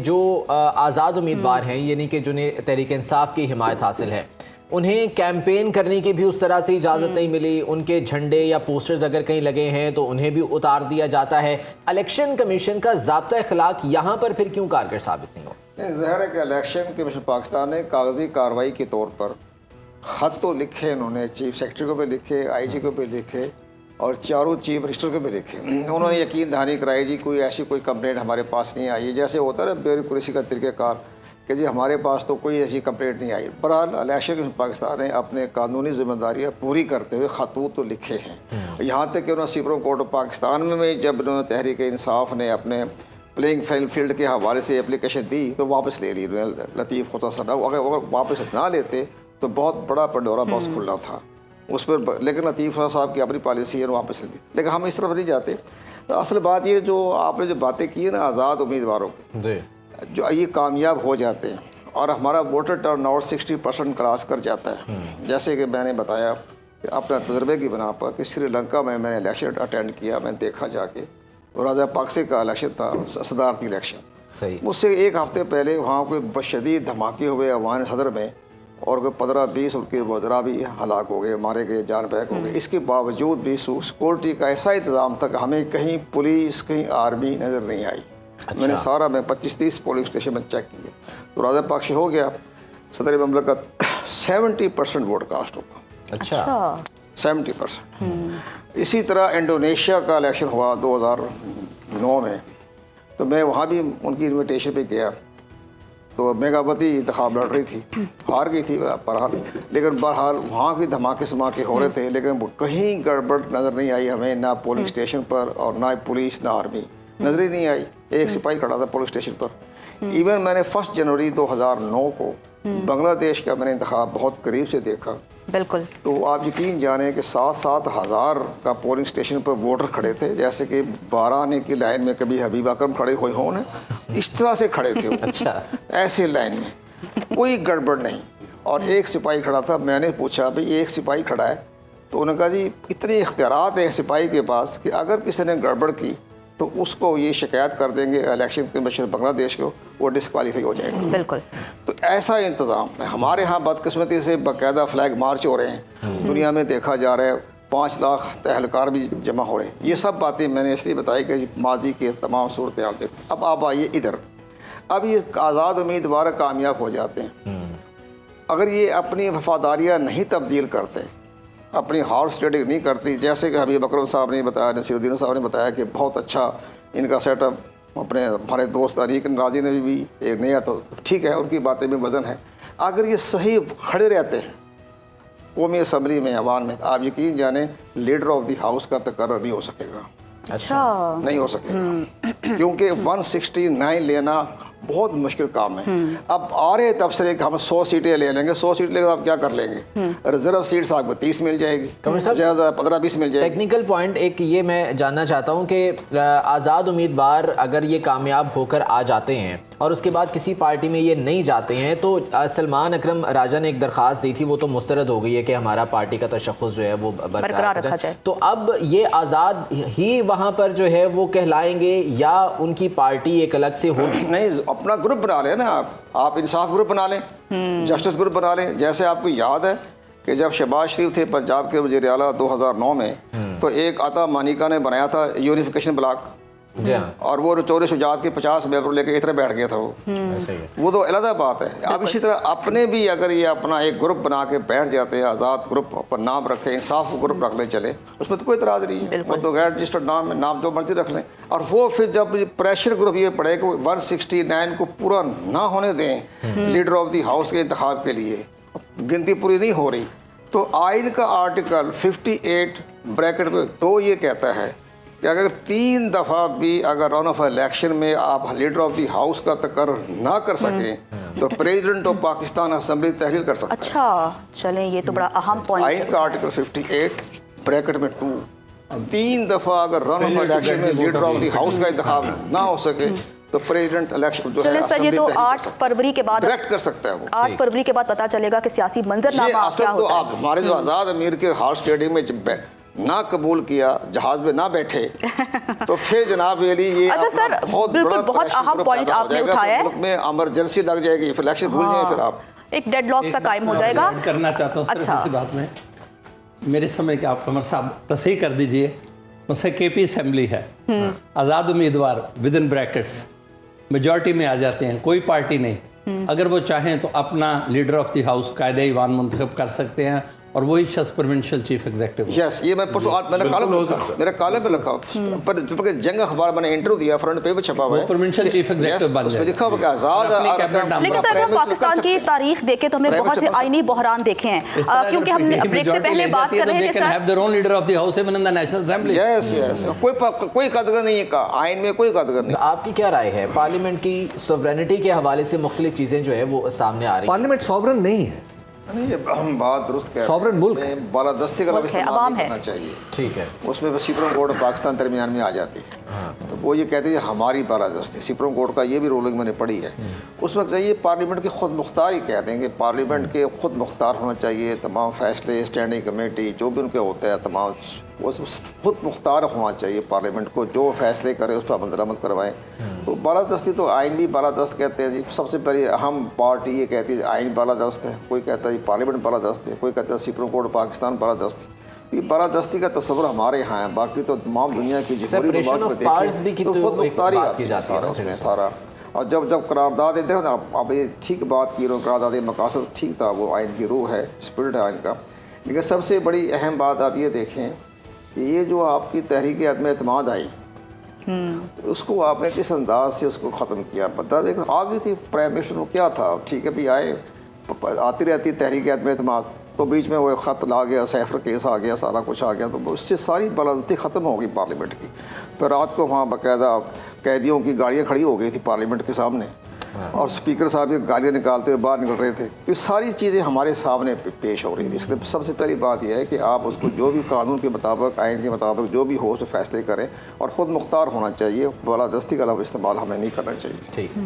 जो आज़ाद उम्मीदवार हैं, यानी कि जिन्हें तहरीक इंसाफ की हिमायत हासिल है, उन्हें कैंपेन करने की भी उस तरह से इजाज़त नहीं मिली। उनके झंडे या पोस्टर्स अगर कहीं लगे हैं तो उन्हें भी उतार दिया जाता है। इलेक्शन कमीशन का ज़ाब्ता अखलाक यहाँ पर फिर क्यों कारगर साबित नहीं हो? ज़ाहिर है कि इलेक्शन कमीशन पाकिस्तान ने कागजी कार्रवाई के तौर पर ख़त तो लिखे, उन्होंने चीफ सेक्रेटरी को भी लिखे, IG को भी लिखे और चारों चीफ मिनिस्टर को भी लिखे। उन्होंने यकीन दहानी कराई जी कोई ऐसी कोई कंप्लेंट हमारे पास नहीं आई। जैसे होता है ना ब्यूरोक्रेसी का तरीक़ाकार कि जी हमारे पास तो कोई ऐसी कंप्लेंट नहीं आई। बहरहाल इलेक्शन कमीशन पाकिस्तान ने अपने कानूनी जिम्मेदारियाँ पूरी करते हुए खतूत तो लिखे हैं। यहाँ तक कि उन्होंने सुप्रीम कोर्ट ऑफ पाकिस्तान में जब उन्होंने तहरीक इंसाफ ने अपने प्लेइंग फील्ड के हवाले से एप्लीकेशन दी तो वापस ले ली लतीफ़ खुदा साहब। अगर वापस ना लेते तो बहुत बड़ा पंडोरा बॉक्स खुला था उस पर, लेकिन लतीफ़ खुदा साहब की अपनी पॉलिसी है वापस ले ली। लेकिन हम इस तरफ नहीं जाते। असल बात ये जो आपने जो बातें की है ना आज़ाद उम्मीदवारों की, जी जो ये कामयाब हो जाते हैं और हमारा वोटर टर्नआउट 60% क्रॉस कर जाता है। जैसे कि मैंने बताया अपने तजर्बे की बना पर कि श्रीलंका में मैंने इलेक्शन अटेंड किया, मैंने देखा जाके राजा पाकसे का इलेक्शन था, सदारती इलेक्शन। मुझसे एक हफ्ते पहले वहाँ कोई बशदीद धमाके हुए अफगान सदर में और कोई 15-20 उनके वज़रा भी हलाक हो गए, मारे गए, जान बहक हो गए। इसके बावजूद भी सिक्योरिटी का ऐसा इंतज़ाम था कि हमें कहीं पुलिस कहीं आर्मी नज़र नहीं आई। अच्छा। मैंने सारा मैं 25-30 पोलिंग स्टेशन में चेक किए तो राजा पाकसे हो गया, सदर ममलकत 70% वोट कास्ट होगा। अच्छा 70%। इसी तरह इंडोनेशिया का इलेक्शन हुआ 2009 में, तो मैं वहाँ भी उनकी इन्विटेशन पे गया तो मेघावती इंतखाब लड़ रही थी, हार गई थी बहरहाल, लेकिन बहरहाल वहाँ के धमाके समाके हो रहे थे लेकिन कहीं गड़बड़ नज़र नहीं आई हमें, ना पोलिंग स्टेशन पर और ना पुलिस ना आर्मी नज़र ही नहीं आई। एक सिपाही खड़ा था पुलिस स्टेशन पर। इवन मैंने 1 जनवरी 2009 को बांग्लादेश का मैंने इंतखाब बहुत करीब से देखा। बिल्कुल। तो आप यकीन जाने कि 7-7 हज़ार का पोलिंग स्टेशन पर वोटर खड़े थे, जैसे कि 12 आने की लाइन में कभी हबीब अकरम खड़े हुए हों ना, इस तरह से खड़े थे। अच्छा। ऐसे लाइन में कोई गड़बड़ नहीं। और एक सिपाही खड़ा था, मैंने पूछा भाई एक सिपाही खड़ा है, तो उन्होंने कहा जी इतने इख्तियारात हैं सिपाही के पास कि अगर किसी ने गड़बड़ की तो उसको ये शिकायत कर देंगे इलेक्शन कमीशन बांग्लादेश को, वो डिस्क्वालीफाई हो जाएगा। बिल्कुल। तो ऐसा इंतज़ाम है। हमारे यहाँ बदकिस्मती से बाकायदा फ्लैग मार्च हो रहे हैं, दुनिया में देखा जा रहा है 5 लाख तहलकार भी जमा हो रहे हैं। ये सब बातें मैंने इसलिए बताई कि माजी के तमाम सूरत हाल देखते। अब आप आइए इधर, अब ये आज़ाद उम्मीदवार कामयाब हो जाते हैं, अगर ये अपनी वफादारियाँ नहीं तब्दील करते, अपनी हॉर्स ट्रेडिंग नहीं करती, जैसे कि हबीब अकरम साहब ने बताया, नसीरुद्दीन साहब ने बताया कि बहुत अच्छा इनका सेटअप, अपने हमारे दोस्त अरीक नाजी ने भी एक नया, तो ठीक है उनकी बातें में वज़न है। अगर ये सही खड़े रहते हैं कौमी असम्बली में अवान में, आप यकीन जाने लीडर ऑफ द हाउस का तकर्रर नहीं हो सकेगा। अच्छा नहीं हो सकेगा क्योंकि 169 लेना बहुत मुश्किल काम है। अब आ रहे तबसरे कि हम 100 सीटें ले लेंगे, 100 सीट लेकर आप क्या कर लेंगे? रिजर्व सीट्स आपको 30 मिल जाएगी, ज़्यादा 15-20 मिल जाएगी। टेक्निकल पॉइंट एक ये मैं जानना चाहता हूँ कि आज़ाद उम्मीदवार अगर ये कामयाब होकर आ जाते हैं और उसके बाद किसी पार्टी में ये नहीं जाते हैं, तो सलमान अकरम राजा ने एक दरख्वास्त दी थी, वो तो मुस्तरद हो गई है कि हमारा पार्टी का तशख़्ख़ुस जो है वो बरकरार रखा जाए। तो अब ये आज़ाद ही वहाँ पर जो है वो कहलाएंगे या उनकी पार्टी एक अलग से होगी? नहीं, अपना ग्रुप बना लें ना आप इंसाफ ग्रुप बना लें, जस्टिस ग्रुप बना लें। जैसे आपको याद है कि जब शहबाज शरीफ थे पंजाब के वज़ीर आला 2009 में, तो एक आता मानिका ने बनाया था यूनिफिकेशन ब्लॉक, और वो चोरी शुजात के 50 मेंबर लेके इतने बैठ गया था वो तो अलग बात है। अब इसी तरह अपने भी अगर ये अपना एक ग्रुप बना के बैठ जाते हैं, आज़ाद ग्रुप पर नाम रखें, इंसाफ ग्रुप रख लें, चले, उसमें तो कोई इतराज़ नहीं है, वो तो गैर रजिस्टर्ड नाम है, नाम जो मर्जी रख लें। और वो फिर जब प्रेशर ग्रुप ये पड़े कि 169 को पूरा ना होने दें लीडर ऑफ द हाउस के इंतखाब के लिए, गिनती पूरी नहीं हो रही, तो आइन का आर्टिकल 58 ब्रैकेट में 2 ये कहता है कि अगर 3 दफ़ा भी अगर रन ऑफ इलेक्शन में आप लीडर ऑफ द हाउस का तकर्रर ना कर सकें तो प्रेसिडेंट ऑफ पाकिस्तान असेंबली तहरीर कर सकता है। अच्छा, चलें, ये तो बड़ा अहम पॉइंट है। आइन का आर्टिकल 58 ब्रैकेट में 2, 3 दफ़ा अगर रन ऑफ इलेक्शन में लीडर ऑफ द हाउस का इंतखाब ना हो सके तो प्रेसिडेंट इलेक्शन जो है सर, ये तो 8 फरवरी के बाद डायरेक्ट कर सकता है वो। 8 फरवरी के बाद पता चलेगा कि सियासी मंजरनामा क्या होता है। आप हमारे जो आज़ाद अमीर के हॉर्स ट्रेडिंग में ना कबूल किया, जहाज में ना बैठे तो फिर जनाब अली ये अच्छा अपना सर, बहुत बिल्कुल बड़ा बहुत प्रेशर अहम ग्रुप पॉइंट पैदा हो आपने जाएगा, उठाया फिर है। मुल्क में इमरजेंसी लग जाएगी, फिर इलेक्शन भूल जाएंगे फिर आप। एक डेडलॉक सा कायम हो जाएगा। ऐड करना चाहता हूँ सिर्फ अच्छा। इसी बात में, मेरे समय के आप कमर साहब तसही कर दीजिए, मुझसे केपी असेंबली है, आज़ाद उम्मीदवार विद इन ब्रैकेट्स मेजॉरिटी में आ जाते हैं, कोई पार्टी नहीं, अगर वो चाहें तो अपना लीडर ऑफ द हाउस कायदे ईवान मुंतखब कर सकते हैं और वही शख्स प्रोविंशियल चीफ एग्जीक्यूटिव। यस, ये मैं परसों मैंने कॉलम में लिखा, मेरे कॉलम में लिखा, पर जंग अखबार मैंने इंटरव्यू दिया, फ्रंट पेज पे छपा हुआ है, प्रोविंशियल चीफ एग्जीक्यूटिव बन उसमें जाएगा। लिखा हुआ कि आज़ाद अपनी कैबिनेट नाम लेकिन सर अगर पाकिस्तान की तारीख देखें तो हमने प्राइवेट बहुत से से आईनी बहरान देखे हैं, क्योंकि हम ब्रेक से पहले बात कर रहे थे sir. Have their own leader of the house even in the national assembly. Yes yes, कोई कदगर नहीं है का आइन में, कोई कदगर नहीं। आपकी क्या राय है, पार्लियामेंट की सोवरेनिटी के हवाले से मुख्तलिफ चीज़ें जो है वो सामने आ रही हैं? पार्लियामेंट सॉवरन नहीं है, नहीं, ये हम बात दुरुस्त कह रहे हैं। सॉवरन मुल्क इसमें बालादस्ती का मुल्क है, इस्तेमाल अवाम नहीं है। करना चाहिए। ठीक है, उसमें सुप्रीम कोर्ट ऑफ पाकिस्तान दरमियान में आ जाती है, तो वो ये कहते हैं हमारी बालादस्ती, सुप्रीम कोर्ट का ये भी रूलिंग मैंने पढ़ी है। उसमें चाहिए पार्लियामेंट की खुद मुख्तार ही कहते हैं कि पार्लियामेंट के खुद मुख्तार होना चाहिए, तमाम फैसले स्टैंडिंग कमेटी जो भी उनके होते हैं तमाम वो सब खुद मुख्तार होना चाहिए पार्लियामेंट को, जो फैसले करे उस पर अमल दरामद करवाएं। तो बालादस्ती तो आइन भी बालादस्त कहते हैं जी, सबसे पहले अहम पार्टी ये कहती है आइन बालादस्त है, कोई कहता है जी पार्लियामेंट बालादस्त है, कोई कहता है सुप्रीम कोर्ट पाकिस्तान बालादस्त है। ये बालादस्ती का तस्वर हमारे यहाँ है, बाकी तो तमाम दुनिया की Separation of powers भी की तो खुद एक मुख्तारी बात आती की है जाती है ना उसमें सारा। और जब करारदाद देते हो ना आप ये ठीक बात की रहे हो, करारदाद मकासद ठीक था, वो आइन की रूह है, स्पिरिट है आइन का। लेकिन सबसे बड़ी अहम बात आप ये देखें कि ये जो आपकी तहरीक अदम एतमाद आई, उसको आपने किस अंदाज से उसको ख़त्म किया, पता है आ गई थी प्राइम मिनिस्टर को क्या था, ठीक है भी आए आती रहती तहरीक अदम एतमाद, तो बीच में वो ख़त ला गया, सैफर केस आ गया, सारा कुछ आ गया, तो उससे सारी बालादस्ती ख़त्म हो गई पार्लियामेंट की। फिर रात को वहाँ बाकायदा कैदियों की गाड़ियाँ खड़ी हो गई थी पार्लियामेंट के सामने, और स्पीकर साहब ये गालियाँ निकालते हुए बाहर निकल रहे थे। तो सारी चीज़ें हमारे सामने पेश हो रही थी। इसलिए सबसे पहली बात यह है कि आप उसको जो भी कानून के मुताबिक, आइन के मुताबिक जो भी हो उस फैसले करें, और ख़ुद मुख्तार होना चाहिए, बालादस्ती का इस्तेमाल हमें नहीं करना चाहिए। ठीक।